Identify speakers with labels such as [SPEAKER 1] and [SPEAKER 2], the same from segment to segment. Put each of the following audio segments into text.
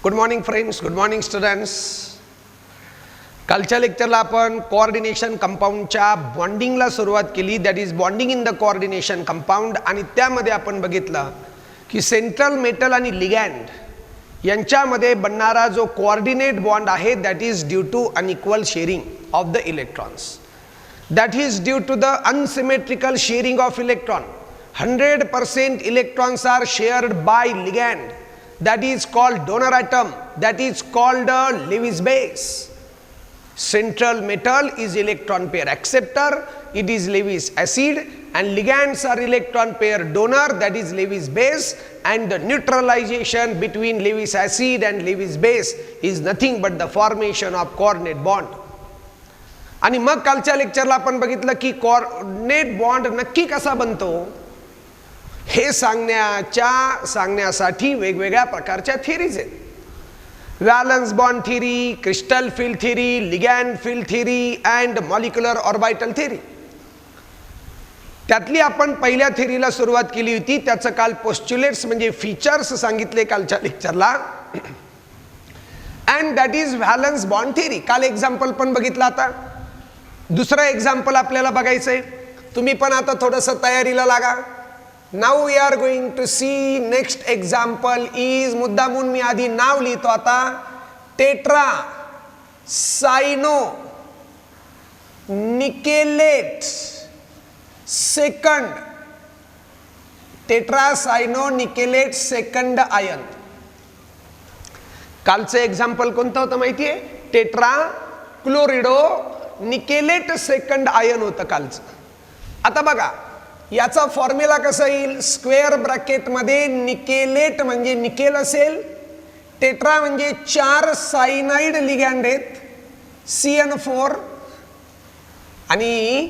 [SPEAKER 1] Good morning friends, good morning students. कालच्या लेक्चरला आपण coordination कंपाऊंडच्या बॉन्डिंगला सुरुवात केली, that is bonding in the coordination compound. आणि त्यामध्ये आपण बघितलं की सेंट्रल मेटल आणि लिगॅंड यांच्यामध्ये बनणारा जो कोऑर्डिनेट बॉन्ड आहे that is due to unequal sharing of the electrons. That is due to the unsymmetrical sharing of electron. 100% electrons are shared by ligand. That is called donor atom. That is called a Lewis base. Central metal is electron pair acceptor. It is Lewis acid. And ligands are electron pair donor. That is Lewis base. And the neutralization between Lewis acid and Lewis base is nothing but the formation of coordinate bond. आणि मग कालच्या लेक्चरला आपण बघितलं की coordinate bond नक्की कसा बनतो हे सांगण्यासाठी वेगवेगळ्या प्रकारच्या थिअरीज आहेत. Valence bond theory, crystal field theory, ligand field theory and molecular orbital theory. त्यातली आपण पहिल्या थिअरीला सुरुवात केली होती. त्याचं काल पोस्ट्युलेट्स म्हणजे फीचर्स सांगितले कालच्या लेक्चरला. And that is valence bond theory. काल एक्झाम्पल पण बघितलं. आता दुसरं एक्झाम्पल आपल्याला बघायचंय. तुम्ही पण आता थोडंसं तयारीला लागा. Now we are going to see next example is, मुद्दामून मी आधी नाव लिहितो आता, tetracyanonickelate second. Tetracyanonickelate second ion. कालचं एक्झाम्पल कोणतं होतं माहितीये? Tetrachloridonickelate second ion होतं कालचं. आता बघा याचा फॉर्म्युला कसा येईल? स्क्वेअर ब्रॅकेट मध्ये निकेलेट म्हणजे निकेल असेल, टेट्रा म्हणजे 4 सायनाइड लिगॅंड आहेत CN4, आणि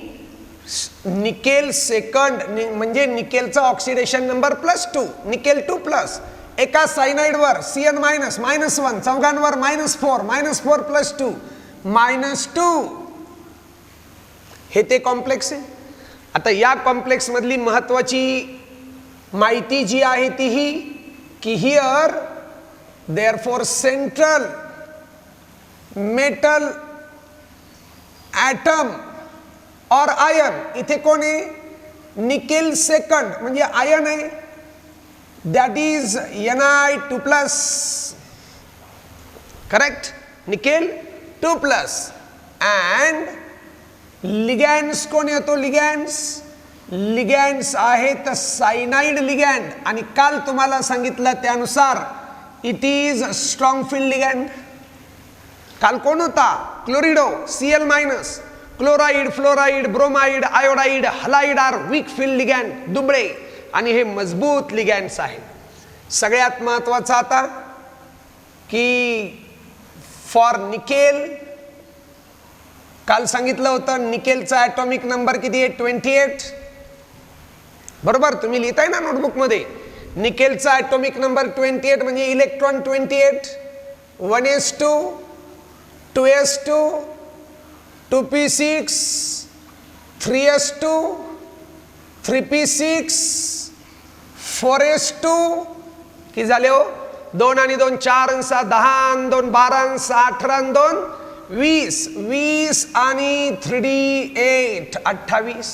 [SPEAKER 1] निकेल सेकंड म्हणजे निकेलचा ऑक्सिडेशन नंबर +2, निकेल 2+. एका सायनाइड वर CN- -1, चौघांवर -4, -4 + 2 -2. हे ते कॉम्प्लेक्स आहे. आता या कॉम्प्लेक्स मधली महत्वाची माहिती जी आहे ती ही की here therefore central metal atom और आयन, इथे कोण आहे? निकेल सेकंड म्हणजे आयन आहे, that is Ni2+. Correct? Nickel 2+. And ligands कोण येतो? लिगॅंड्स आहेत सायनाइड लिगॅंड. आणि काल तुम्हाला सांगितलं त्यानुसार it is strong field ligand. काल कोण होता? Chlorido Cl-, chloride, fluoride, bromide, iodide, halide are weak field ligand, दुबळे, आणि हे मजबूत लिगॅंड्स आहेत. सगळ्यात महत्वाचं आता की फॉर निकेल काल सांगितलं होतं निकेलचा ॲटॉमिक नंबर किती आहे? 28. बरोबर? तुम्ही लिहिताय ना नोटबुक मध्ये. निकेलचा ॲटॉमिक नंबर 28 म्हणजे electron 28, 1s2, 2s2, 2p6, 3s2, 3p6, 4s2. किती झाले हो? 2 आणि 2 4 आणि 6 10 आणि 2 12 आणि 6 18 आणि 2 20 आणि 3d8 28.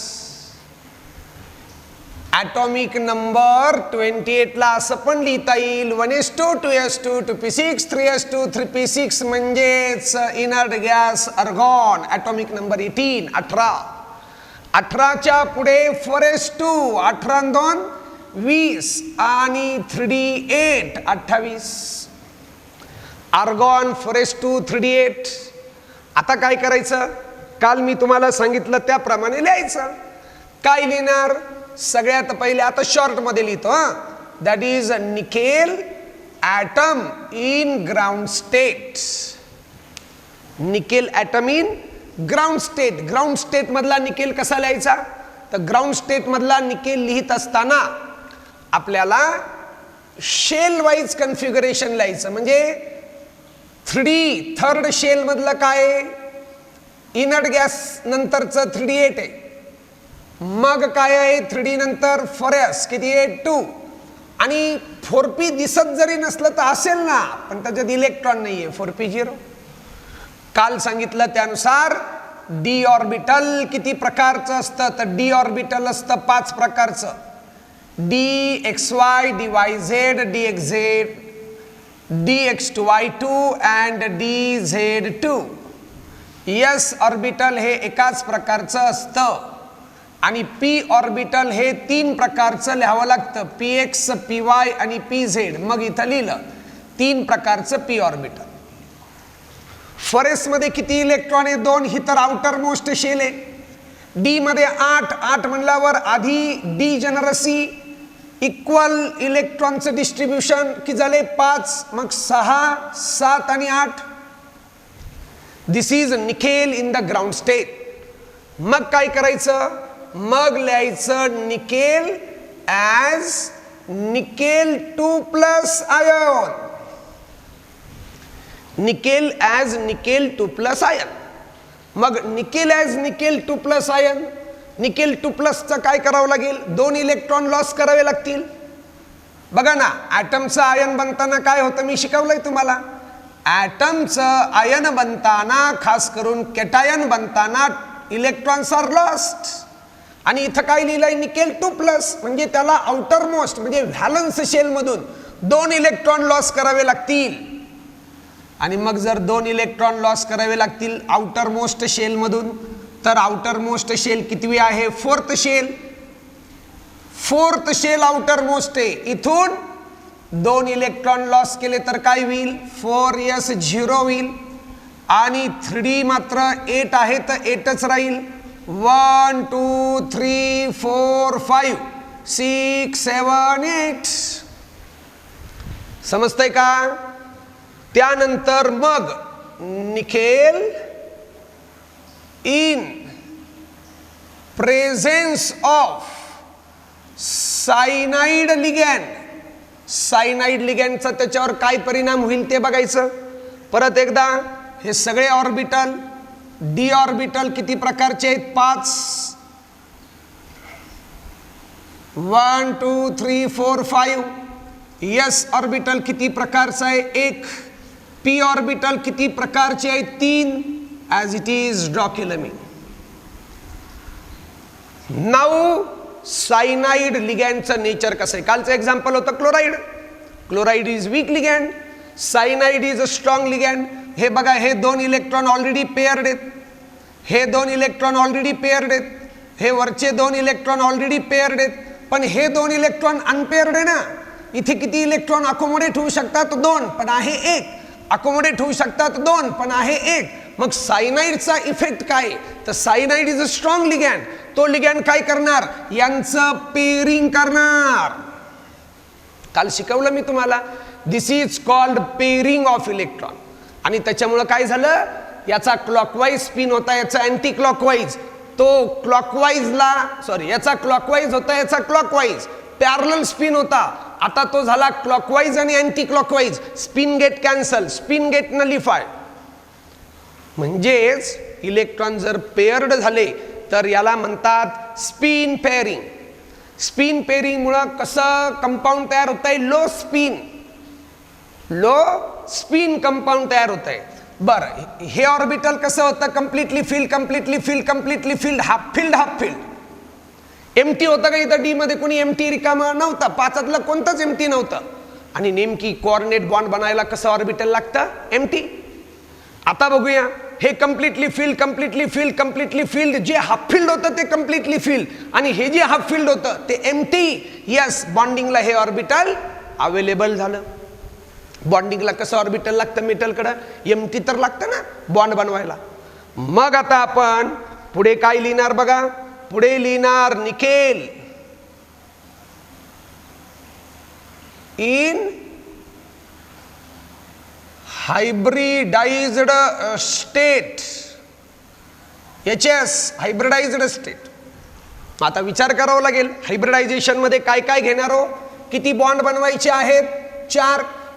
[SPEAKER 1] ॲटॉमिक नंबर 28 ला असं पण लिहिता येईल 1s2, 2s2, 2p6, 3s2, 3p6 म्हणजेच इनर्ट गॅस अर्गॉन. Atomic number 18 18. 18च्या पुढे 4s2, 18 आणि 2 20 आणि 3d8 28. Argon 4s2, 3d8. आता काय करायचं? काल मी तुम्हाला सांगितलं त्याप्रमाणे लिहायचं. काय लिहिणार? सगळ्यात पहिले आता शॉर्ट मध्ये लिहितो. That is nickel atom in ground state. Nickel atom in ground state. Ground state मधला निकेल कसा लिहायचा? तर ग्राउंड स्टेट मधला निकेल लिहित असताना आपल्याला शेल वाईज कन्फिगरेशन लिहायचं. म्हणजे 3D थर्ड शेल मधलं काय? इनर्ट गॅस नंतरचं 3d8 आहे. मग काय आहे? 3D नंतर 4s किती आहे? 2. आणि 4p दिसत जरी नसलं तर असेल ना, पण त्याच्यात इलेक्ट्रॉन नाहीये, 4p 0. काल सांगितलं त्यानुसार डी ऑर्बिटल किती प्रकारचं असतं, तर डी ऑर्बिटल असतं 5 प्रकारचं. dxy, dyz, dxz, dx2y2 and dz2. s orbital हे एकाच प्रकारचं असतं आणि p ऑर्बिटल हे 3 प्रकारचं लिहावं लागतं, px, py आणि pz. मग इथं लिहिलं 3 प्रकारचं p ऑर्बिटल. फॉरेस्ट मध्ये किती इलेक्ट्रॉन आहे, 2. ही तर आउटर मोस्ट शेल आहे. डी मध्ये 8 म्हणल्यावर आधी डिजनरसी इक्वल इलेक्ट्रॉनचं डिस्ट्रीब्युशन की झाले 5, मग 6, 7 आणि 8. This is nickel in the ground state. मग काय करायचं, मग लिहायचं nickel as nickel 2+ ion. Nickel as nickel 2+ ion. मग nickel as nickel 2+ ion, nickel 2+चं काय करावं लागेल, 2 इलेक्ट्रॉन लॉस करावे लागतील. बघा ना, ॲटमचं आयन बनताना काय होतं, मी शिकवलंय तुम्हाला. ॲटमचं आयन बनताना, खास करून कॅटायन बनताना इलेक्ट्रॉन्स आर लॉस्ट. आणि इथं काय लिहिलंय, निकेल 2+, म्हणजे त्याला आउटर मोस्ट म्हणजे व्हॅलन्स शेल मधून 2 इलेक्ट्रॉन लॉस करावे लागतील. आणि मग जर 2 इलेक्ट्रॉन लॉस करावे लागतील आउटर मोस्ट शेल मधून, तर आउटर मोस्ट शेल कितवी आहे, 4th shell. 4th shell outer most आहे. इथून 2 इलेक्ट्रॉन लॉस केले तर काय होईल, 4s 0 होईल. आणि 3D मात्र 8 आहे तर 8च राहील. 1 2 3 4 5 6 7 8. समजतंय का. त्यानंतर मग nickel in presence of cyanide ligand. Cyanide लिगॅंडचा त्याच्यावर काय परिणाम होईल ते बघायचं. परत एकदा, हे सगळे ऑर्बिटल, डी ऑर्बिटल किती प्रकारचे आहेत, 5. 1 2 3 4 5. s ऑर्बिटल किती प्रकारचं आहे, 1. p ऑर्बिटल किती प्रकारचे आहेत, 3. As it is documenting. Now cyanide लिगॅंडचं नेचर कसं आहे. कालचं एक्झाम्पल होतं chloride. Chloride is weak ligand, cyanide is a strong ligand. हे बघा, हे 2 इलेक्ट्रॉन ऑलरेडी पेअर्ड आहेत, हे 2 इलेक्ट्रॉन ऑलरेडी पेअर्ड आहेत, हे वरचे 2 इलेक्ट्रॉन ऑलरेडी पेअर्ड आहेत. पण हे 2 इलेक्ट्रॉन अनपेअर्ड आहे ना. इथे किती इलेक्ट्रॉन अकोमोडेट होऊ शकतात, 2, पण आहे 1. अकोमोडेट होऊ शकतात 2, पण आहे 1. मग सायनाइडचा इफेक्ट काय, तर cyanide is a strong ligand. तो लिगॅंड काय करणार, यांचं पेअरिंग करणार. काल शिकवलं मी तुम्हाला, this is called pairing of electron. आणि त्याच्यामुळं काय झालं, याचा क्लॉकवाईज स्पिन होता, याचा अँटी क्लॉकवाईज. तो क्लॉकवाईजला याचा क्लॉकवाईज होता, याचा क्लॉकवाईज पॅरलल स्पिन होता. आता तो झाला क्लॉकवाईज आणि anticlockwise. Spin get cancel, spin get nullify. म्हणजेच इलेक्ट्रॉन जर पेअर्ड झाले तर याला म्हणतात स्पिन पेअरिंग. स्पिन पेअरिंग मुळे कसं कंपाऊंड तयार होत आहे, लो स्पिन कंपाऊंड तयार होत आहे. बरं, हे ऑर्बिटल कसं होतं, completely filled, completely filled, completely filled, half filled. Empty होतं का इथं डी मध्ये, कोणी एमटी रिकामा नव्हता, 5तलं कोणतंच एमटी नव्हतं. आणि नेमकी कोऑर्डिनेट बॉन्ड बनायला कसं ऑर्बिटल लागतं, एमटी. आता बघूया, हे completely filled, completely filled, completely field. जे हाफ फिल्ड होतं ते कम्प्लिटली फिल्ड, आणि हे जे हाफ फिल्ड होतं ते एमटी. यस, बॉन्डिंगला हे ऑर्बिटल अवेलेबल झालं. बॉन्डिंगला कसं ऑर्बिटल लागतं मेटलकडं, एमटी तर लागतं ना बॉन्ड बनवायला. मग आता आपण पुढे काय लिहिणार बघा, पुढे लिहिणार nickel in hybridised state. HS hybridised state. आता विचार करावा लागेल, हायब्रिडायझेशन मध्ये काय काय घेणार हो, किती बॉन्ड बनवायचे आहेत,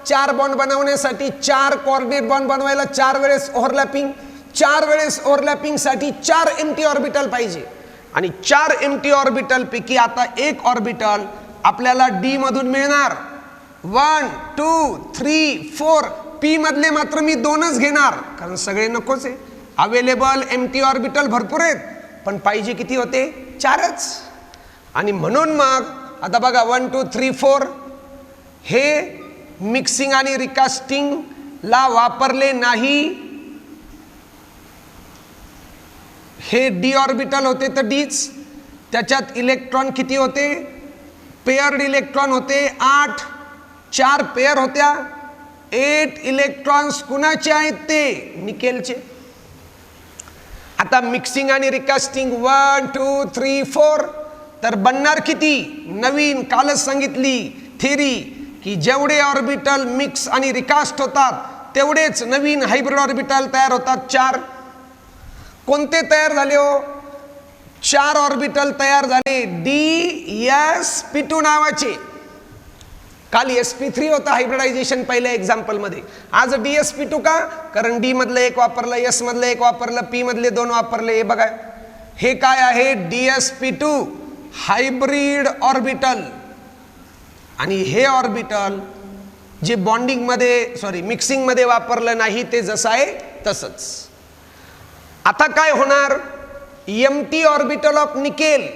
[SPEAKER 1] 4 बॉन्ड बनवण्यासाठी 4 कोऑर्डिनेट बॉन्ड बनवायला 4 वेळेस ओव्हरलॅपिंग. 4 वेळेस ओव्हरलॅपिंग साठी 4 एम्प्टी ऑर्बिटल पाहिजे. आणि 4 एम्प्टी ऑर्बिटल पैकी आता एक ऑर्बिटल आपल्याला डी मधून मिळणार 1 2 3 4. पी मधले मात्र मी 2च घेणार कारण सगळे नकोच आहे. अवेलेबल एम्प्टी ऑर्बिटल भरपूर आहेत पण पाहिजे किती होते 4च. आणि म्हणून मग आता बघा 1 2 3 4 हे मिक्सिंग आणि रिकास्टिंग ला वापरले नाही. हे डी ऑर्बिटल होते तर डीच. त्याच्यात इलेक्ट्रॉन किती होते पेअर्ड इलेक्ट्रॉन होते 8. 4 पेअर होत्या 8 इलेक्ट्रॉन्स कुणाचे आहेत ते निकेलचे. आता मिक्सिंग आणि रिकास्टिंग 1 2 3 4 तर बनणार किती नवीन कालच सांगितली थेरी की जेवढे ऑर्बिटल मिक्स आणि रिकास्ट होतात तेवढेच नवीन हायब्रिड ऑर्बिटल तयार होतात 4. कोणते तयार झाले हो 4 ऑर्बिटल तयार झाले DsP2 नावाचे. काल sp3 होता हायब्रिडायझेशन पहिल्या एक्झाम्पल मध्ये. आज DsP2 का कारण डी मधलं 1 वापरलं s मधलं 1 वापरलं p मधले 2 वापरले. हे बघा हे काय आहे DsP2 हायब्रिड ऑर्बिटल. आणि हे ऑर्बिटल जे बॉन्डिंग मध्ये मिक्सिंग मध्ये वापरलं नाही ते जसं आहे तसंच. आता काय होणार empty orbital of nickel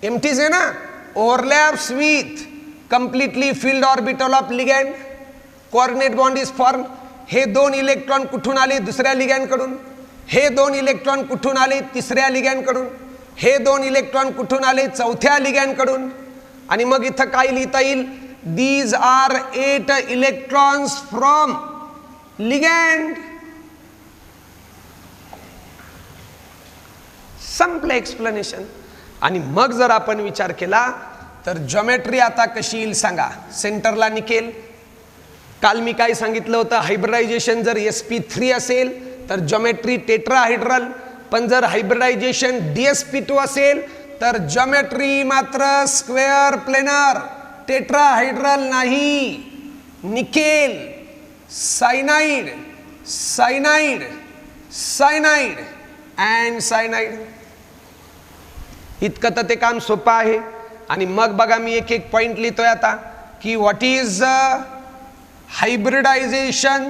[SPEAKER 1] empties आहे ना overlaps with completely filled orbital of ligand. coordinate bond is formed. हे 2 इलेक्ट्रॉन कुठून आले दुसऱ्या लिगँड कडून. हे 2 इलेक्ट्रॉन कुठून आले तिसऱ्या लिगँड कडून. हे 2 इलेक्ट्रॉन कुठून आले चौथ्या लिगँड कडून. आणि मग इथं काय लिहिता येईल these are 8 electrons from ligand. संपलं एक्सप्लेनेशन. आणि मग जर आपण विचार केला तर जॉमेट्री आता कशी येईल सांगा. सेंटरला निकेल. काल मी काय सांगितलं होतं हायब्रिडायझेशन जर sp3 असेल तर जॉमेट्री टेट्राहायड्रल. पण जर हायब्रिडायझेशन DsP2 असेल तर जॉमेट्री मात्र स्क्वेअर प्लेनर टेट्राहायड्रल नाही. Nickel cyanide cyanide cyanide and cyanide. इतकं तर ते काम सोपं आहे. आणि मग बघा मी एक एक पॉइंट लिहितोय आता की what is hybridization,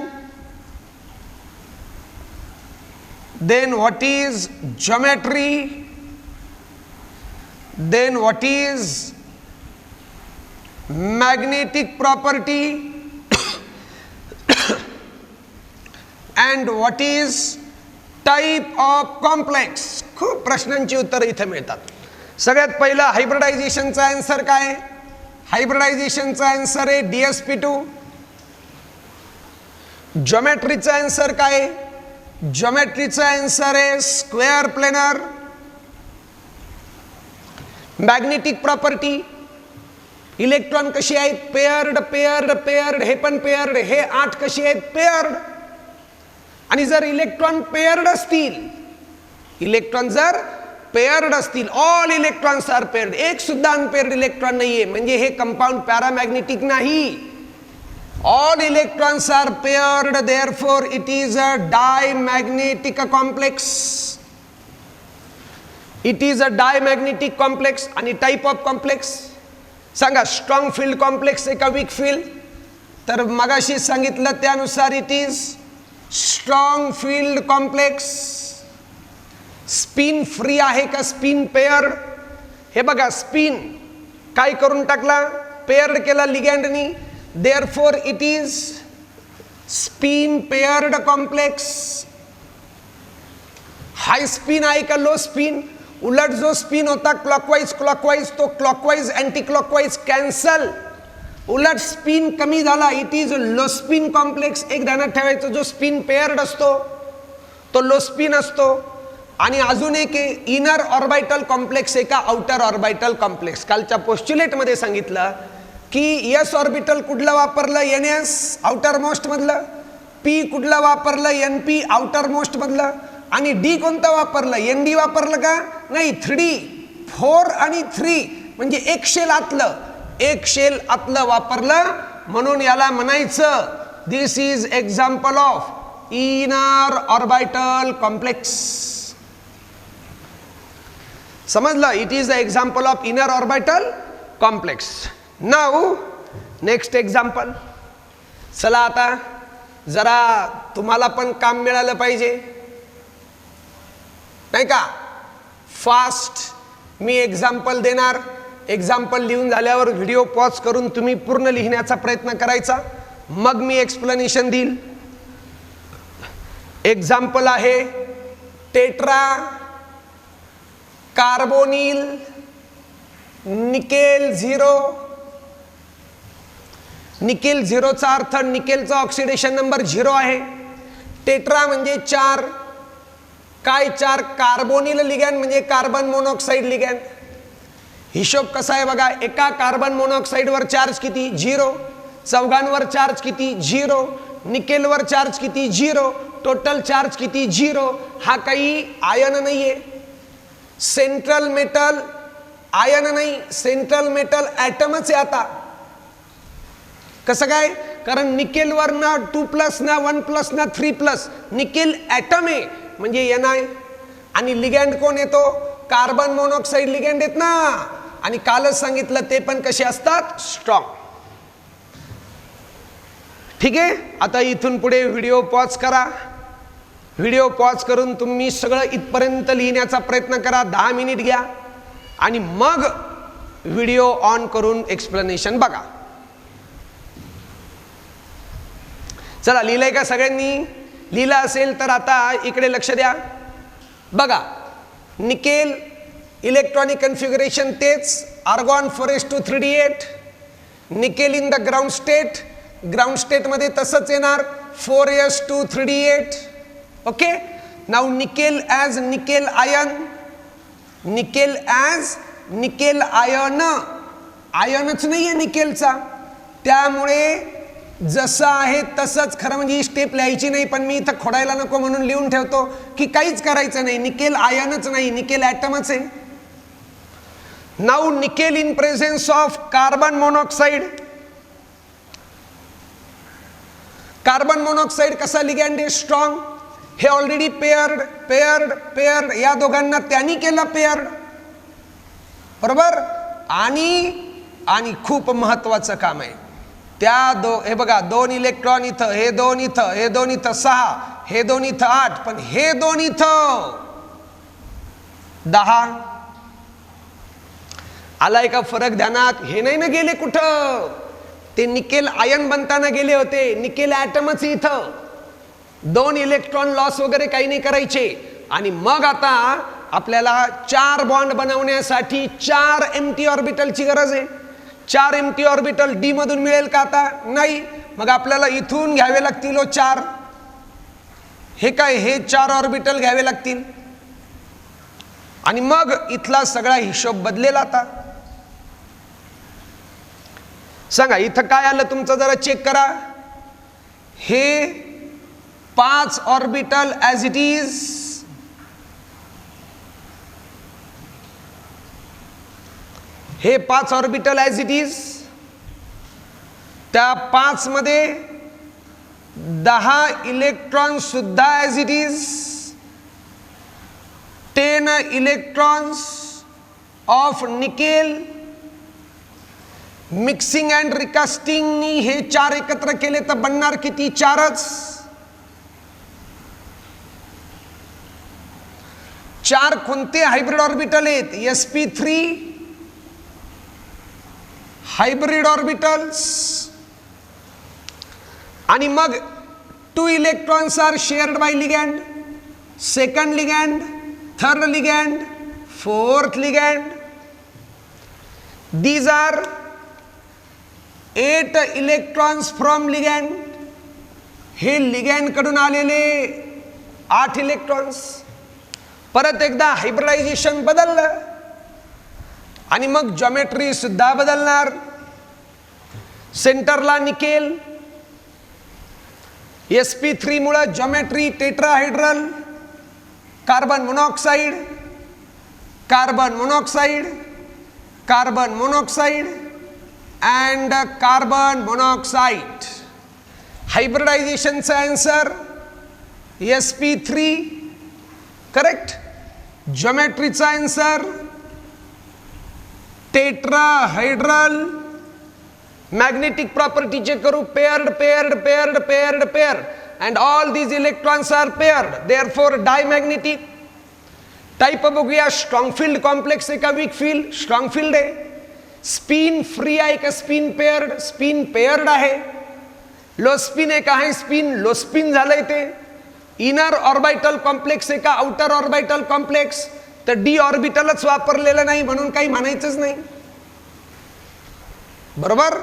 [SPEAKER 1] then what is geometry, then what is magnetic property and what is type of complex. खूप प्रश्नांची उत्तरं इथे मिळतात. सगळ्यात पहिला हायब्रिडायझेशनचा आन्सर काय. हायब्रिडायझेशनचा आन्सर आहे DsP2. जॉमेट्रीचा आन्सर काय जॉमेट्रीचा आन्सर आहे square planar. Magnetic property electron कशी आहेत पेअर्ड पेअर्ड पेअर्ड. हे पण पेअर्ड. हे 8 कशी आहेत पेअर्ड. आणि जर इलेक्ट्रॉन पेअर्ड असतील इलेक्ट्रॉन जर पेअर्ड असतील ऑल इलेक्ट्रॉन्स आर पेअर्ड. एक सुद्धा अनपेअर्ड इलेक्ट्रॉन नाहीये म्हणजे हे कंपाऊंड पॅरामॅग्नेटिक नाही. All electrons are paired therefore it is a diamagnetic complex. It is a diamagnetic complex. आणि टाइप ऑफ कॉम्प्लेक्स सांगा स्ट्रॉंग फील्ड कॉम्प्लेक्स आहे का वीक फील्ड. तर मगाशी सांगितलं त्यानुसार it is strong field complex. Spin free आहे का स्पिन पेअर्ड. हे बघा स्पिन काय करून टाकला पेअर्ड केला लिगँडनी. Therefore it is spin paired complex. High spin आहे का लो स्पिन. उलट जो स्पिन होता क्लॉकवाइज क्लॉकवाइज तो क्लॉकवाइज अँटी क्लॉकवाइज कॅन्सल. उलट स्पिन कमी झाला it is low spin complex. एक ध्यानात ठेवायचं जो स्पिन पेअर्ड असतो तो लो स्पिन असतो. आणि अजून एक इनर ऑर्बिटल कॉम्प्लेक्स आहे का आउटर ऑर्बिटल कॉम्प्लेक्स. कालच्या पोस्ट्युलेट मध्ये सांगितलं की एस ऑर्बिटल कुठलं वापरलं NS आउटर मोस्ट मधलं. पी कुठलं वापरलं NP आउटर मोस्ट मधलं. आणि डी कोणतं वापरलं ND वापरलं का नाही. 3D 4 आणि 3 म्हणजे एक शेल आतलं एक शेल आतलं वापरलं. म्हणून याला म्हणायचं this is example of inner orbital complex. समजलं. It is the example of inner orbital complex. Now next example. चला आता जरा तुम्हाला पण काम मिळालं पाहिजे नाही का. फास्ट मी एक्झाम्पल देणार. एक्झाम्पल लिहून झाल्यावर व्हिडिओ पॉज करून तुम्ही पूर्ण लिहिण्याचा प्रयत्न करायचा, मग मी एक्सप्लेनेशन देईल. एक्झाम्पल आहे टेट्रा कार्बोनिल निकेल 0. निकेल 0 चा अर्थ निकेलचा ऑक्सिडेशन नंबर 0 आहे. टेट्रा म्हणजे 4. काय 4? कार्बोनिल लिगॅंड म्हणजे कार्बन मोनॉक्साइड लिगॅंड. हिशोब कसा आहे बघा. एका कार्बन मोनॉक्साइडवर चार्ज किती? 0. चौघांवर चार्ज किती? 0. निकेलवर चार्ज किती? 0. टोटल चार्ज किती? 0. हा काही आयन नाहीये. सेंट्रल मेटल आयन नाही, सेंट्रल मेटल ॲटमच आहे. आता कसं काय? कारण निकेलवर ना 2+ ना 1+ ना 3+. निकेल ॲटम आहे म्हणजे Ni. आणि लिगॅंड कोण येतो? कार्बन मोनॉक्साइड लिगॅंड आहेत ना. आणि कालच सांगितलं ते पण कसे असतात? स्ट्रॉंग. ठीक आहे. आता इथून पुढे व्हिडिओ पॉज करा. व्हिडिओ पॉज करून तुम्ही सगळं इथपर्यंत लिहिण्याचा प्रयत्न करा. 10 मिनिट घ्या आणि मग व्हिडिओ ऑन करून एक्सप्लेनेशन बघा. चला लिहिलंय का सगळ्यांनी? लिहिलं असेल तर आता इकडे लक्ष द्या. बघा निकेल इलेक्ट्रॉनिक कन्फिगरेशन तेच. Argon 4s2 3d8. Nickel in the ground state. Ground state मध्ये तसंच येणार 4s2 3d8. Okay. Now nickel as nickel ion. Nickel as nickel ion. आयनच नाहीये निकेलचा, त्यामुळे जसं आहे तसंच. खरं म्हणजे ही स्टेप लिहायची नाही, पण मी इथं खोडायला नको म्हणून लिहून ठेवतो की काहीच करायचं नाही. निकेल आयनच नाही, निकेल ॲटमच आहे. Now nickel in presence of carbon monoxide. Carbon monoxide कसा लिगॅंड आहे? स्ट्रॉंग. हे ऑलरेडी पेयर्ड पेयर्ड पेयर्ड. या दोघांना त्यांनी केलं पेयर्ड, बरोबर. आणि खूप महत्वाचं काम आहे. हे बघा 2 इलेक्ट्रॉन इथं, हे 2 इथं, हे 2 इथं 6, हे 2 इथं 8, पण हे 2 इथं 10. आलाय का फरक ध्यानात? हे नाही ना गेले कुठं. ते निकेल आयन बनताना गेले होते. निकेल ॲटमच इथं. 2 इलेक्ट्रॉन लॉस वगैरे काही नाही करायचे. आणि मग आता आपल्याला 4 बॉन्ड बनवण्यासाठी 4 एम्प्टी ऑर्बिटलची गरज आहे. 4 एम्प्टी ऑर्बिटल डी मधून मिळेल का? आता नाही. मग आपल्याला इथून घ्यावे लागतील 4. हे काय? हे 4 ऑर्बिटल घ्यावे लागतील. आणि मग इथला सगळा हिशोब बदलेल. आता सांगा इथं काय आलं तुमचं? जरा चेक करा. हे 5 ऑर्बिटल ॲज इट इज. हे 5 ऑर्बिटल ॲज इट इज. त्या 5 मध्ये 10 इलेक्ट्रॉन सुद्धा as it is. 10 electrons of nickel. Mixing and recasting हे 4 एकत्र केले तर बनणार किती? 4च. 4 कोणते हायब्रिड ऑर्बिटल आहेत? sp3 hybrid orbitals. आणि मग 2 electrons are shared by ligand. Second ligand, third ligand, fourth ligand. These are 8 electrons from ligand. हे लिगॅंड कडून आलेले 8 इलेक्ट्रॉन्स. परत एकदा हायब्रिडायझेशन बदललं आणि मग जॉमेट्री सुद्धा बदलणार. सेंटरला निकेल. sp3 मुळे geometry tetrahedral. Carbon monoxide, carbon monoxide, carbon monoxide and carbon monoxide. हायब्रिडायझेशनचा आन्सर sp3. करेक्ट. ज्योमेट्रीचा answer tetrahedral magnetic property check करू, paired and all these electrons are paired, therefore dimagnetic. Type बघूया, strong field complex आहे का weak field? Strong field आहे. Spin free आहे का spin paired? Spin paired आहे. Low spin आहे का? आहे स्पिन, लो स्पिन झालंय ते. इनर ऑर्बिटल कॉम्प्लेक्स आहे का आउटर ऑर्बिटल कॉम्प्लेक्स? तर डी ऑर्बिटलच वापरलेलं नाही म्हणून काही म्हणायचंच नाही, बरोबर.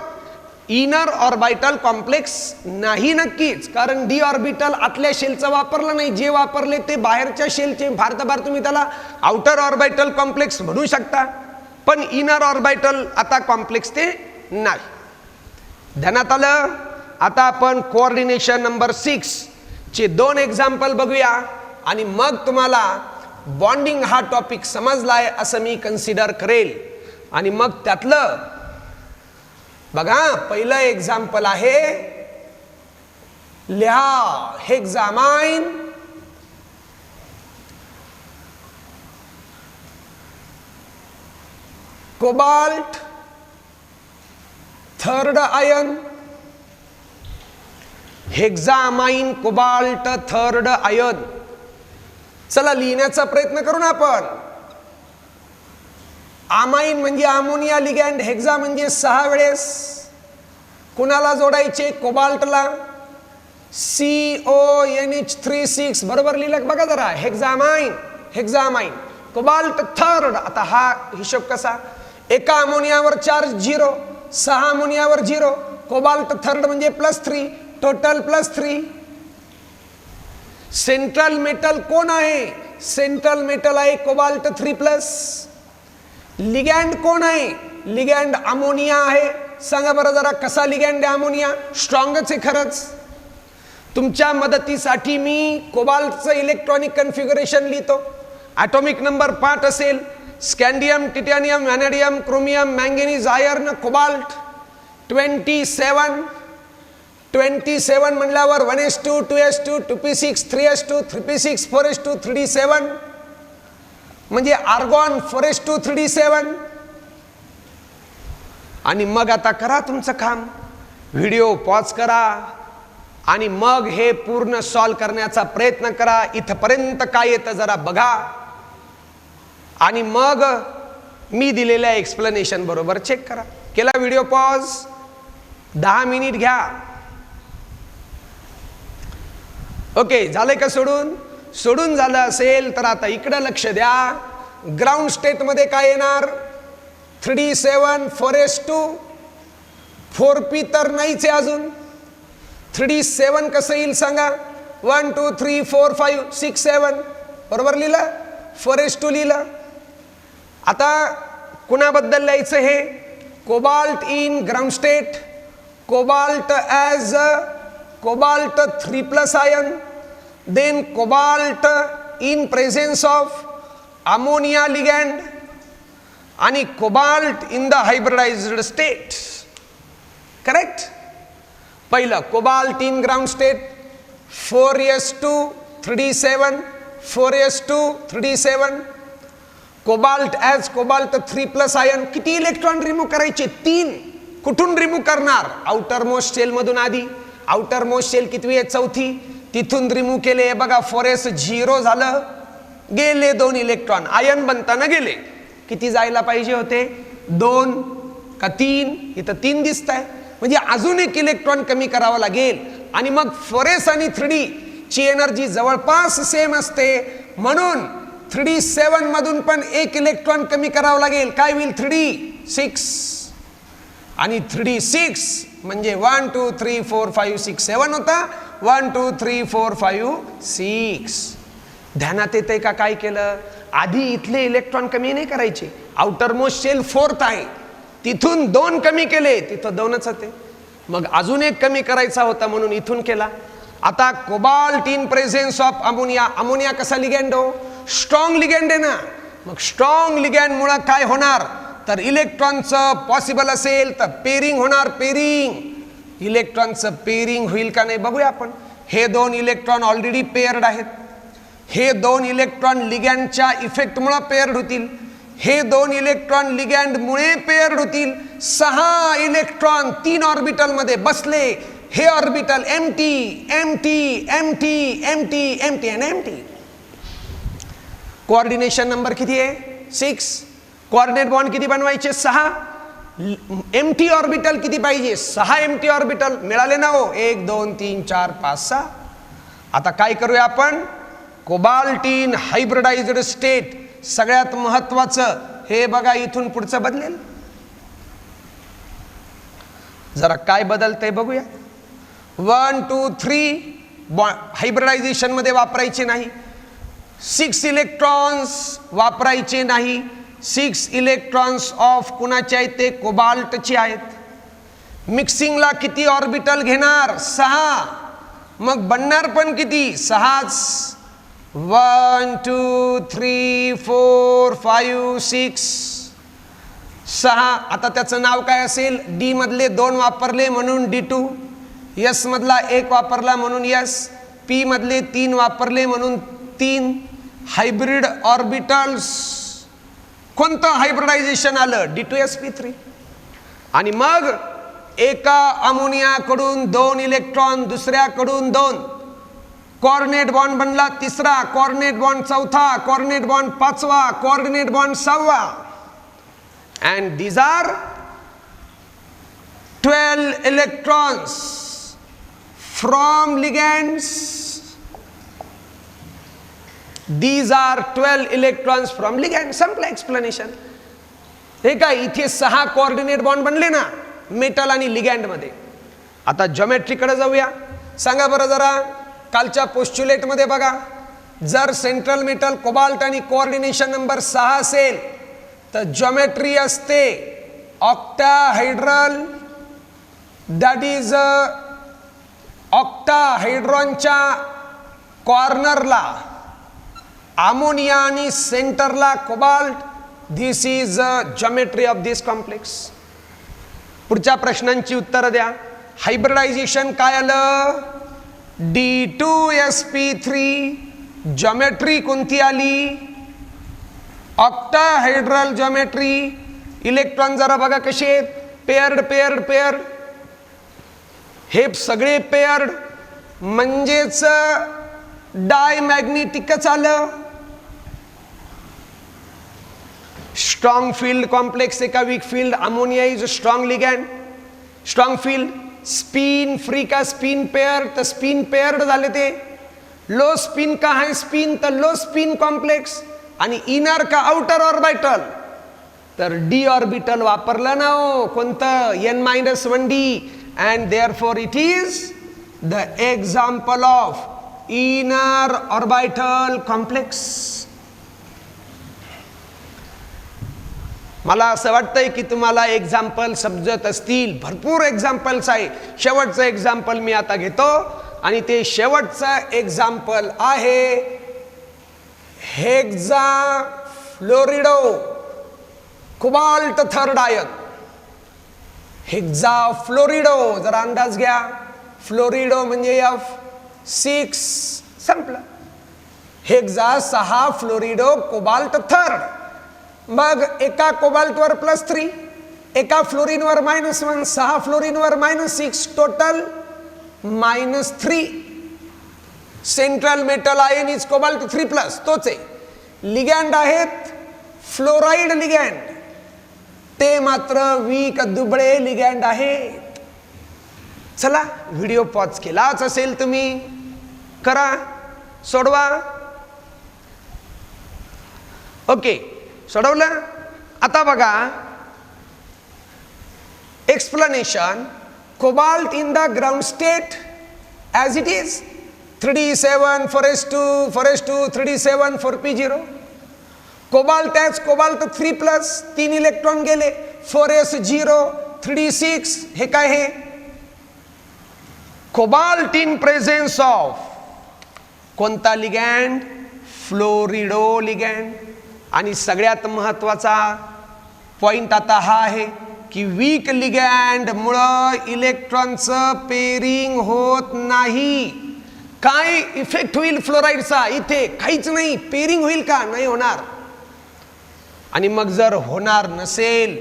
[SPEAKER 1] इनर ऑर्बिटल कॉम्प्लेक्स नाही नक्कीच, कारण डी ऑर्बिटल आतल्या शेलचं वापरलं नाही, जे वापरले ते बाहेरच्या शेलचे. भारतभर तुम्ही त्याला आउटर ऑर्बिटल कॉम्प्लेक्स म्हणू शकता, पण इनर ऑर्बिटल आता कॉम्प्लेक्स ते नाही. ध्यानात आलं. आता आपण कोऑर्डिनेशन नंबर 6 चे 2 एक्झाम्पल बघूया आणि मग तुम्हाला बॉन्डिंग हा टॉपिक समजलाय असं मी कन्सिडर करेल. आणि मग त्यातलं बघा, पहिलं एक्झाम्पल आहे, लिहा, hexammine, cobalt, third ion. Hexammine, cobalt, third ion. चला लिहिण्याचा प्रयत्न करू ना आपण. आमाइन म्हणजे अमोनिया लिगँड, हेक्सा म्हणजे 6 वेळेस. कुणाला जोडायचे? कोबाल्टला. CONH36 बरोबर लिहिलं बघा जरा. हेक्सामाइन, हेक्सामाइन, कोबाल्ट थर्ड. आता हा हिशोब कसा? एका अमोनियावर चार्ज 0, 6 अमोनियावर 0, कोबाल्ट थर्ड म्हणजे +3, टोटल +3. सेंट्रल मेटल कोण आहे? सेंट्रल मेटल आहे कोबाल्ट 3+. लिगँड कोण आहे? लिगँड अमोनिया आहे. सांगा बरं जरा कसा लिगँड आहे अमोनिया? स्ट्रॉंगच आहे खरंच. तुमच्या मदतीसाठी मी कोबाल्टचं इलेक्ट्रॉनिक कन्फिगरेशन लिहितो. ॲटॉमिक नंबर 5 असेल. Scandium, titanium, vanadium, chromium, manganese, iron, cobalt 27. 27 म्हणल्यावर 1s2, 2s2, 2p6, 3s2, 3p6, 4s2, 3d7 म्हणजे आर्गॉन 4s2, 3d7. आणि मग आता करा तुमचं काम, व्हिडिओ पॉज करा आणि मग हे पूर्ण सॉल्व करण्याचा प्रयत्न करा. इथपर्यंत काय येतं जरा बघा आणि मग मी दिलेल्या एक्सप्लेनेशन बरोबर चेक करा. केला व्हिडिओ पॉज? 10 मिनिट घ्या. ओके, झालंय का सोडून? सोडून झालं असेल तर आता इकडे लक्ष द्या. ग्राउंड स्टेट मध्ये काय येणार? 3d7, 4s2, 4p तर नाहीच आहे अजून. 3d7 कसं येईल सांगा? 1 2 3 4 5 6 7 बरोबर लिहिलं. 4s2 लिहिलं. आता कुणाबद्दल लिहायचं हे? Cobalt in ground state, cobalt as cobalt 3+ ion, then cobalt in presence of ammonia ligand आणि cobalt in the hybridized state. Correct? पहिलं cobalt in ground state 4s2 3d7, 4s2 3d7, cobalt as cobalt 3+ ion. किती electron remove करायचे? 3. कुठून remove करणार? Outer most shell मधून. आधी outer most shell कितवी आहे? 4थी. तिथून रिमूव्ह केले बघा. 4s 0 झालं, गेले 2 इलेक्ट्रॉन. आयन बनताना गेले. किती जायला पाहिजे होते? 2 का 3? इथं 3 दिसत आहे, म्हणजे अजून 1 इलेक्ट्रॉन कमी करावं लागेल. आणि मग 4s आणि 3d ची एनर्जी जवळपास सेम असते, म्हणून 3d7 मधून पण 1 इलेक्ट्रॉन कमी करावं लागेल. काय होईल? 3d6 आणि 3d6 म्हणजे 1 2 3 4 5 6 7 होता. 1 2 3 4 5 6. ध्यानात येते का काय केलं? आधी इथले इलेक्ट्रॉन कमी नाही करायचे. आउटर मोस्ट शेल 4th आहे, तिथून 2 कमी केले, तिथं 2च होते. मग अजून 1 कमी करायचा होता म्हणून इथून केला. आता cobalt in presence of ammonia. Ammonia कसा लिगँड हो? स्ट्रॉंग लिगँड आहे ना. मग स्ट्रॉंग लिगँड मुळे काय होणार? तर इलेक्ट्रॉनचं पॉसिबल असेल तर पेरिंग होणार. पेरिंग, इलेक्ट्रॉनचं पेरिंग होईल का नाही बघूया आपण. हे 2 इलेक्ट्रॉन ऑलरेडी पेअर्ड आहेत. हे 2 इलेक्ट्रॉन लिगँडच्या इफेक्टमुळे पेअर्ड होतील. हे 2 इलेक्ट्रॉन लिगँड मुळे पेअर्ड होतील. 6 इलेक्ट्रॉन 3 ऑर्बिटल मध्ये बसले. हे orbital empty empty empty empty empty and empty. Coordination number किती आहे? 6. कोऑर्डिनेट बॉन्ड किती बनवायचे? 6. एम्प्टी ऑर्बिटल किती पाहिजे? 6 एम्प्टी ऑर्बिटल मिळाले ना हो. 1 2 3 4 5 6. आता काय करूया आपण? कोबाल्टिन हायब्रिडाइज्ड स्टेट सगळ्यात महत्वाचं हे बघा, इथून पुढचं बदलेल. जरा काय बदलतंय बघूया. 1 2 3 हायब्रिडायझेशन मध्ये वापरायचे नाही. 6 इलेक्ट्रॉन्स वापरायचे नाही. 6 इलेक्ट्रॉन्स ऑफ कुणाचे आहेत? ते कोबाल्टचे आहेत. मिक्सिंगला किती ऑर्बिटल घेणार? 6. मग बनणार पण किती? 6च. 1 2 3 4 5 6 6. आता त्याचं नाव काय असेल? डी मधले 2 वापरले म्हणून D2, एस मधला 1 वापरला म्हणून एस, पी मधले 3 वापरले म्हणून 3. Hybrid orbitals. कोणतं हायब्रिडायझेशन आलं? D2sp3. आणि मग एका अमोनियाकडून 2 इलेक्ट्रॉन, दुसऱ्याकडून 2. कोऑर्डिनेट बॉन्ड बनला 3रा, कोऑर्डिनेट बॉन्ड 4था, कोऑर्डिनेट बॉन्ड 5वा, कोऑर्डिनेट बॉन्ड 6वा. and these are 12 electrons from ligands. These are 12 electrons from ligands. Simple explanation. हे काय? इथे 6 कोऑर्डिनेट बॉन्ड बनले ना मेटल आणि लिगँड मध्ये. आता ज्योमेट्री कडे जाऊया. सांगा बरं जरा, कालच्या पोस्ट्युलेट मध्ये बघा, जर सेंट्रल मेटल कोबाल्ट आणि कोऑर्डिनेशन नंबर 6 असेल तर ज्योमेट्री असते ऑक्टाहायड्रल. दॅट इज ऑक्टाहायड्रॉनच्या कॉर्नरला अमोनिया आणि सेंटरला cobalt. This is geometry of this complex. पुढच्या प्रश्नांची उत्तर द्या. हायब्रिडायझेशन काय आलं? D2sp3. ज्योमेट्री कोणती आली? Octahedral geometry. इलेक्ट्रॉन जरा बघा कसे आहेत? Paired paired paired. हे सगळे पेअर्ड म्हणजेच डायमॅग्नेटिकच आलं. स्ट्रॉंग फील्ड कॉम्प्लेक्स एका weak field. Ammonia is strong ligand. Strong field. Spin free का स्पिन पेयर, तर स्पिन पेयर्ड झाले ते. लो स्पिन का है स्पिन, तर लो स्पिन कॉम्प्लेक्स. आणि इनर का आउटर ऑर्बिटल, तर डी ऑर्बिटल वापरलं ना हो. कोणतं? N-1d. and therefore it is the example of inner orbital complex. मला असं वाटतंय की तुम्हाला एक्झाम्पल समजत असतील. भरपूर एक्झाम्पल्स आहे. शेवटचं एक्झाम्पल मी आता घेतो आणि ते शेवटचं एक्झाम्पल आहे hexafluorido cobalt third ion. Hexafluorido, जरा अंदाज घ्या. फ्लोरिडो म्हणजे F6. संपलं. Hexa 6 fluorido cobalt third. मग एका कोबाल्टवर +3, एका फ्लोरिनवर -1, 6 फ्लोरिनवर -6, total -3. Central metal ion is cobalt 3+. तोच आहे. लिगँड आहेत फ्लोराइड लिगँड, ते मात्र वीक दुबळे लिगँड आहेत. चला, व्हिडिओ पॉज केलाच असेल तुम्ही, करा, सोडवा. ओके, सोडवलं. आता बघा explanation. Cobalt in the ground state as it is 3d7 4s2 4s2 3d7 4p0. Cobalt as cobalt 3+, 3 electron गेले. 4s0 3d6. हे काय? हे कोबाल्ट इन प्रेझेन्स ऑफ कोणता लिगँड? फ्लोरिडो लिगँड. आणि सगळ्यात महत्वाचा पॉइंट आता हा आहे की वीक लिगँड मुळे इलेक्ट्रॉनचं पेरिंग होत नाही. काय इफेक्ट होईल फ्लोराइडचा? इथे काहीच नाही. पेरिंग होईल का? नाही होणार. आणि मग जर होणार नसेल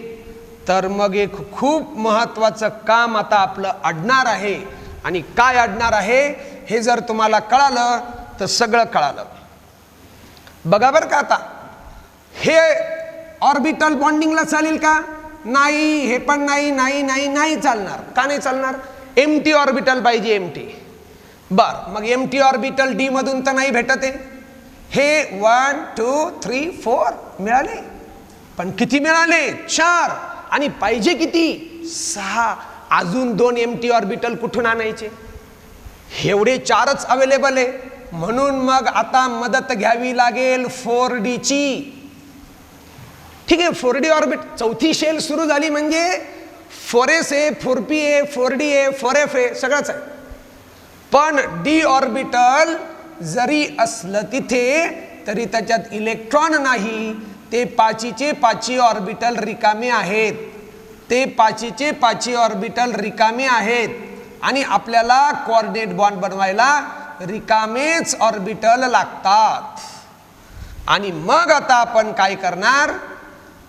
[SPEAKER 1] तर मग एक खूप महत्त्वाचं काम आता आपलं अडणार आहे. आणि काय अडणार आहे हे जर तुम्हाला कळालं तर सगळं कळालं. बघा बरं का, आता हे ऑर्बिटल बॉन्डिंगला चालेल का? नाही, हे पण नाही, नाही नाही नाही चालणार. का नाही चालणार? एम्प्टी ऑर्बिटल पाहिजे, एम्प्टी. बर, मग एम्प्टी ऑर्बिटल डी मधून तर नाही भेटत आहे. हे 1 2 3 4 मिळाले, पण किती मिळाले? 4. आणि पाहिजे किती? 6. अजून 2 एम्प्टी ऑर्बिटल कुठून आणायचे? एवढे 4च अवेलेबल आहे. म्हणून मग आता मदत घ्यावी लागेल 4D ची. ठीक आहे, 4D ऑर्बिट, चौथी शेल सुरू झाली म्हणजे 4s आहे, 4p आहे, 4D आहे, 4f आहे, सगळंच आहे. पण डी ऑर्बिटल जरी असलं तिथे तरी त्याच्यात इलेक्ट्रॉन नाही. ते 5चे 5 ऑर्बिटल रिकामे आहेत. ते 5चे 5 ऑर्बिटल रिकामे आहेत. आणि आपल्याला कोऑर्डिनेट बॉन्ड बनवायला रिकामेच ऑर्बिटल लागतात. आणि मग आता आपण काय करणार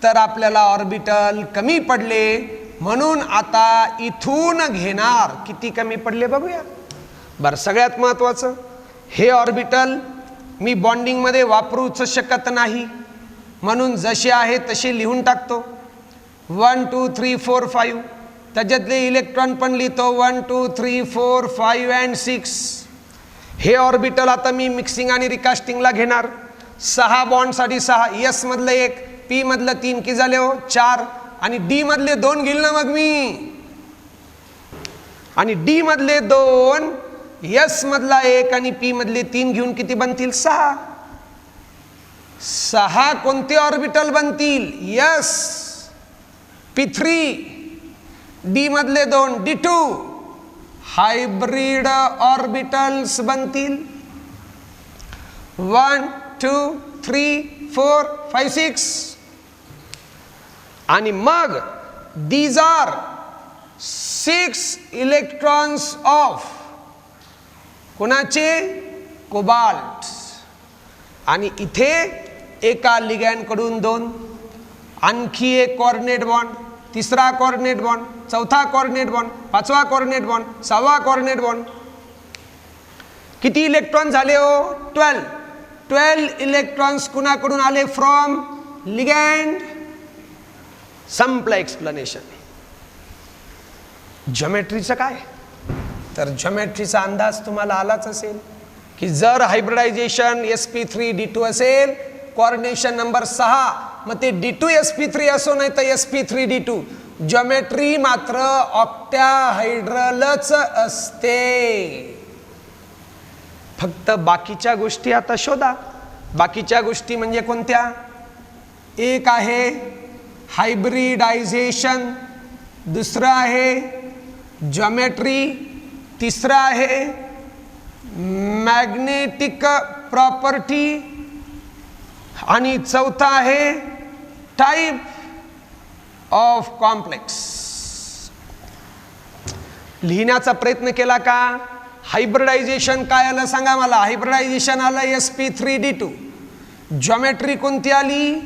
[SPEAKER 1] तर आपल्याला ऑर्बिटल कमी पडले म्हणून आता इथून घेणार. किती कमी पडले बघूया. बरं, सगळ्यात महत्त्वाचं, हे ऑर्बिटल मी बॉन्डिंग मध्ये वापरूच शकत नाही म्हणून जसे आहे तसे लिहून टाकतो. 1 2 3 4 5. त्याच्यातले इलेक्ट्रॉन पण लिहितो 1 2 3 4 5 and 6. हे ऑर्बिटल आता मी मिक्सिंग आणि रिकास्टिंगला घेणार. 6 बॉन्डसाठी 6, एस मधलं 1, पी मधलं 3, की झाले हो 4. आणि डी मधले 2 घेईल ना मग मी. आणि डी मधले 2, एस मधला 1 आणि पी मधले 3 घेऊन किती बनतील? 6. 6 कोणते ऑर्बिटल बनतील? S, P3. डी मधले 2, D2. हायब्रिड ऑर्बिटल्स बनतील. 1 2 3 4 5 6. आणि मग these are 6 इलेक्ट्रॉन्स ऑफ कोणाचे? कोबाल्ट. आणि इथे एका लिगॅंड कडून 2, आणखी एक कोऑर्डिनेट बॉन्ड, तिसरा कोऑर्डिनेट बॉन्ड, चौथा कोऑर्डिनेट बॉन्ड, 5वा कोऑर्डिनेट बॉन्ड, 6वा कोऑर्डिनेट बॉन्ड. किती इलेक्ट्रॉन झाले हो? 12. 12 इलेक्ट्रॉन्स कुणाकडून आले? From ligand. संपलं एक्सप्लेनेशन. ज्योमेट्रीचं काय? तर ज्योमेट्रीचा अंदाज तुम्हाला आलाच असेल की जर हायब्रिडायझेशन sp3d2 असेल, कोऑर्डिनेशन नंबर 6, मग ते d2sp3 असो नाही तर sp3d2, ज्योमेट्री मात्र ऑक्टॅहायड्रलच असते. फक्त बाकीच्या गोष्टी आता शोधा. बाकीच्या गोष्टी म्हणजे कोणत्या? एक आहे हायब्रिडायझेशन, दुसरं आहे ज्योमेट्री, तिसरं आहे मॅग्नेटिक प्रॉपर्टी आणि चौथा आहे टाइप ऑफ कॉम्प्लेक्स. लिहिण्याचा प्रयत्न केला का? हायब्रिडायझेशन काय आलं सांगा मला? हायब्रिडायझेशन आलं sp3d2. ज्योमेट्री कोणती आली?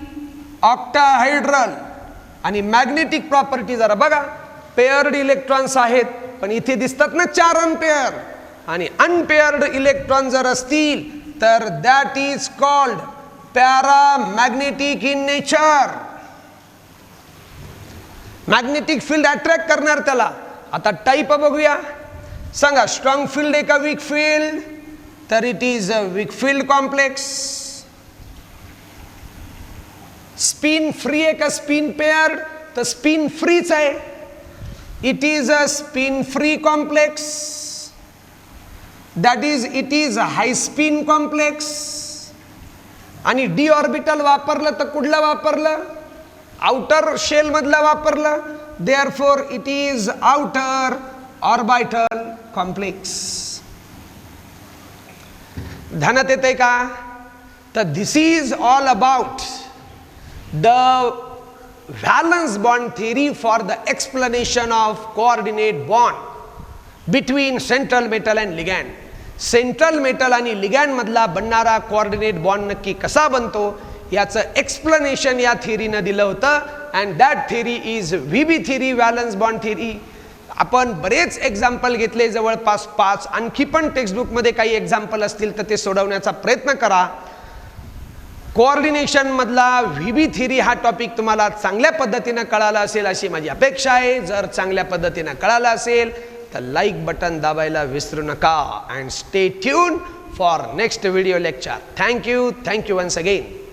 [SPEAKER 1] ऑक्टाहायड्रल. आणि मॅग्नेटिक प्रॉपर्टी जरा बघा, पेअर्ड इलेक्ट्रॉन्स आहेत पण इथे दिसतात ना 4 अनपेअर. आणि अनपेअर्ड इलेक्ट्रॉन जर असतील तर that is called paramagnetic in nature. Magnetic field attract करणार त्याला. आता टाइप बघूया. सांगा, स्ट्रॉंग फील्ड आहे का वीक फील्ड? तर it is a weak field complex. Spin free आहे का स्पिन पेअर्ड? तर स्पिन फ्रीच आहे. It is a spin free complex. That is it is high spin complex. आणि डी ऑर्बिटल वापरलं तर कुठलं वापरलं? आउटर शेल मधलं वापरलं. Therefore it is outer orbital complex. ध्यानात येते का? तर this is all about the valence bond theory for the explanation of coordinate bond between central metal and ligand. Central metal आणि लिगॅंड मधला बनणारा कोऑर्डिनेट बॉन्ड नक्की कसा बनतो याचं एक्सप्लेनेशन या थिअरीनं दिलं होतं. And that theory is VB theory, valence bond theory. आपण बरेच एक्झाम्पल घेतले, जवळपास 5. आणखी पण टेक्स्टबुकमध्ये काही एक्झाम्पल असतील तर ते सोडवण्याचा प्रयत्न करा. कोऑर्डिनेशन मधला व्हीबी थिअरी हा टॉपिक तुम्हाला चांगल्या पद्धतीनं कळाला असेल अशी माझी अपेक्षा आहे. जर चांगल्या पद्धतीनं कळाला असेल तर लाईक बटन दाबायला विसरू नका. And stay tune for next video lecture. Thank you once again.